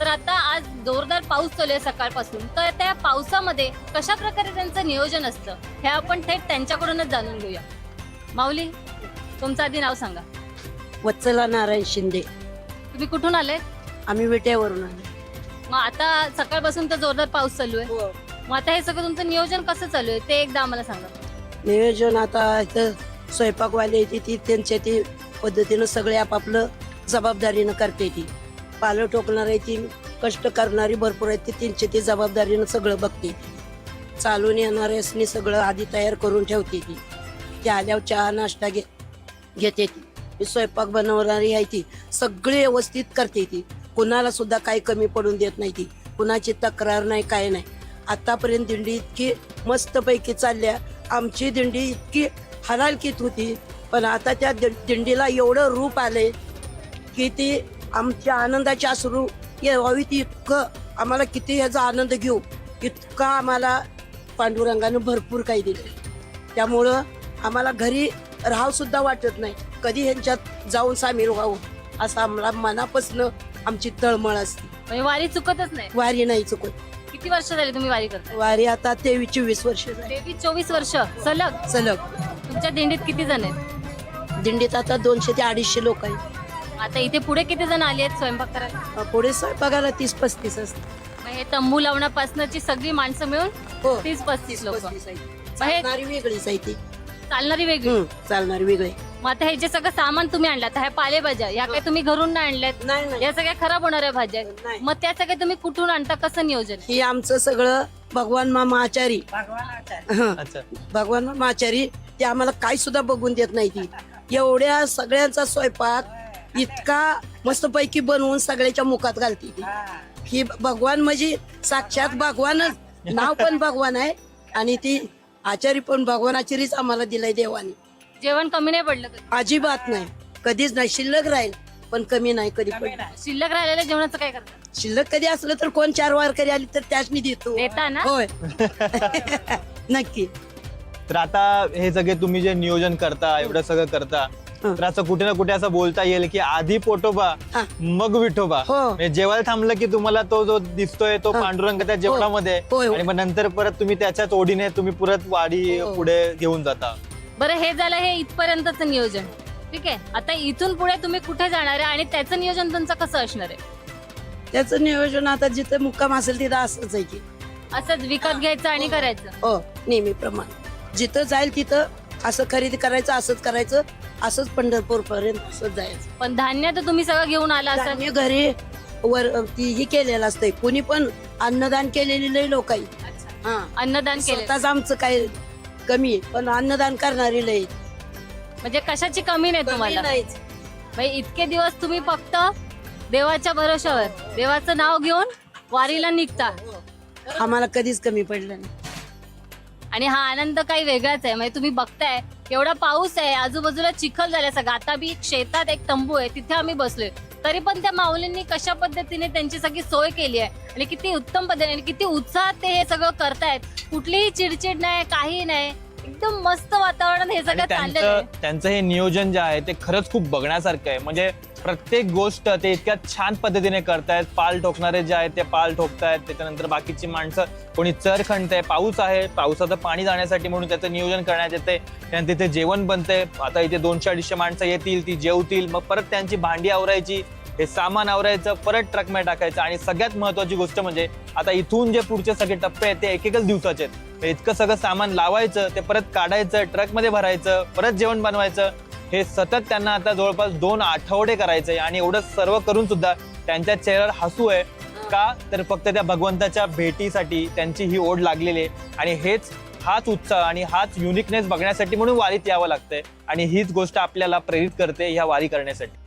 तर आता आज जोरदार पाऊस चालू आहे सकाळपासून, तर त्या पावसामध्ये कशा प्रकारे त्यांचं नियोजन असतं हे आपण थेट त्यांच्याकडूनच जाणून घेऊया. माऊली, तुमचं आधी नाव सांगा. वत्सला नारायण शिंदे. तुम्ही कुठून आले? आम्ही विट्यावरून आलो. मग आता सकाळपासून तर जोरदार पाऊस चालू आहे, मग आता हे सगळं तुमचं नियोजन कसं चालू आहे ते एकदा आम्हाला सांगा. नियोजन आता इथं स्वयंपाकवाले येते ती त्यांच्या ती पद्धतीनं सगळे आपापलं जबाबदारीनं करते ती. पालं ठोकणारी ती कष्ट करणारी भरपूर आहेत ती त्यांची ती जबाबदारीनं सगळं बघते. चालून येणाऱ्यासनी सगळं आधी तयार करून ठेवते ती. ती आल्यावर चहा नाश्ता घेते ती. स्वयंपाक बनवणारी आहे ती सगळी व्यवस्थित करते ती. कुणाला सुद्धा काही कमी पडून देत नाही ती. कुणाची तक्रार नाही, काय नाही. आतापर्यंत दिंडी इतकी मस्तपैकी चालल्या. आमची दिंडी इतकी हलालकीत होती, पण आता त्या दिंडीला एवढं रूप आले की ती आमच्या आनंदाची अश्रू यावी. ती इतकं आम्हाला किती ह्याचा आनंद घेऊ इतका आम्हाला पांडुरंगानं भरपूर काही दिले. त्यामुळं आम्हाला घरी राहावं सुद्धा वाटत नाही. कधी ह्यांच्यात जाऊन सामील व्हावं असं आम्हाला मनापासून आमची तळमळ असते. म्हणजे वारी चुकतच नाही. वारी नाही चुकत. किती वर्ष झाली तुम्ही वारी करता? वारी आता 23-24 वर्ष झाली. 23-24 वर्ष सलग. तुमच्या दिंडीत किती जण आहेत? दिंडीत आता 200 ते 250 लोक आहेत. आता इथे पुढे किती जण आली आहेत स्वयंपाक करायला? पुढे स्वयंपाकाला 30-35 असते. मग हे तंबू लावण्यापासूनची सगळी माणसं मिळून हो, 30-35 लोक. 35 आहेत. मग हे चालणारी वेगळीच आहे ती. चालणारी वेगळी. चालणारी वेगळी. मग आता हे जे सगळं सामान तुम्ही आणलात, ह्या पालेभाज्या या काही तुम्ही घरून नाही आणल्यात? नाही या सगळ्या खराब होणाऱ्या भाज्या आहेत. नाही. मग त्या सगळ्या तुम्ही कुठून आणता, कसं नियोजन? ही आमचं सगळं भगवान मामा आचारी. अच्छा. भगवान मामा आचारी ते आम्हाला काही सुद्धा बघून देत नाही ती. एवढ्या सगळ्यांचा स्वयंपाक इतका मस्तपैकी बनवून सगळ्याच्या मुखात घालते ती. ही भगवान म्हणजे साक्षात भगवानच. नाव पण भगवान आहे आणि ती आचारी पण भगवान आचारीच आम्हाला दिलाय देवाने. जेवण कमी नाही पडलं कधी? अजिबात नाही, कधीच नाही. शिल्लक राहील पण कमी नाही कधी पडलं. शिल्लक राहिलेल्या जेवणाचं काय करता? शिल्लक कधी असलं तर कोण 4 वारकरी आली तर त्याच मी देतो. देता ना? होय. नक्की. तर आता हे सगळे तुम्ही जे नियोजन करता, एवढं सगळं करता, तर असं कुठे ना कुठे असं बोलता येईल की आधी पोटोबा हा. मग विठोबा. हो. म्हणजे जेवायला थांबलं की तुम्हाला तो जो दिसतोय तो हा. पांडुरंग त्या जेवणामध्ये आहे. होय, होय. आणि मग नंतर परत तुम्ही त्याच्याच ओढीने तुम्ही परत वाडी हो. पुढे घेऊन जाता. बरं, हे झालं हे इथपर्यंतच नियोजन. ठीक आहे, आता इथून पुढे तुम्ही कुठे जाणार आहे आणि त्याचं नियोजन तुमचं कसं असणार आहे? त्याचं नियोजन आता जिथं मुक्काम असेल तिथं असंच आहे की असंच विकत घ्यायचं आणि करायचं? हो, नेहमीप्रमाणे जिथं जाईल तिथं असं खरेदी करायचं, असंच करायचं, असंच पंढरपूर पर्यंत असंच जायचं. पण धान्य तर तुम्ही सगळं घेऊन आला असाल. धान्य घरी वर ती ही केलेलं असतंय. कोणी पण अन्नदान केलेली लई लोक आहेत. अच्छा. हा, अन्नदान केलं स्वतःच आमचं काय कमी आहे, पण अन्नदान करणारी लई आहेत. म्हणजे कशाची कमी नाही कमी तुम्हाला? नाहीच. म्हणजे इतके दिवस तुम्ही फक्त देवाच्या भरोशावर देवाचं नाव घेऊन वारीला निघता आम्हाला कधीच कमी पडलं नाही. आणि हा आनंद काही वेगळाच आहे. म्हणजे तुम्ही बघताय एवढा पाऊस आहे, आजूबाजूला चिखल झाला सगळं. आता बी शेतात एक तंबू आहे, तिथे आम्ही बसलोय, तरी पण त्या माऊलींनी कशा पद्धतीने त्यांची सगळी सोय केली आहे आणि किती उत्तम पद्धतीने आणि किती उत्साहात ते हे सगळं करतायत. कुठलीही चिडचिड नाही, काही नाही, एकदम मस्त वातावरण हे आणि सगळं चाललेलं आहे. त्यांचं हे नियोजन जे आहे ते खरंच खूप बघण्यासारखं आहे. म्हणजे प्रत्येक गोष्ट ते इतक्या छान पद्धतीने करतायत. पाल ठोकणारे जे आहेत ते पाल ठोकतायत, त्याच्यानंतर बाकीची माणसं कोणी चर खणतंय. पाऊस आहे, पावसाचं पाणी जाण्यासाठी म्हणून त्याचं नियोजन करण्यात येते. त्यानंतर तिथे जेवण बनतंय. आता इथे 200-250 माणसं येतील, ती जेवतील, मग परत त्यांची भांडी आवरायची, हे सामान आवरायचं, परत ट्रकमध्ये टाकायचं. आणि सगळ्यात महत्वाची गोष्ट म्हणजे आता इथून जे पुढचे सगळे टप्पे आहेत ते एकच दिवसाचे आहेत. इतकं सगळं सामान लावायचं, ते परत काढायचं, ट्रकमध्ये भरायचं, परत जेवण बनवायचं, हे सतत त्यांना आता जवळपास 2 आठवडे करायचंय. आणि एवढं सर्व करून सुद्धा त्यांच्या चेहऱ्यावर हसू आहे. का तर फक्त त्या भगवंताच्या भेटीसाठी त्यांची ही ओढ लागलेली आहे. आणि हाच उत्साह आणि हाच युनिकनेस बघण्यासाठी म्हणून वारीत यावं लागतंय. आणि हीच गोष्ट आपल्याला प्रेरित करते ह्या वारी करण्यासाठी.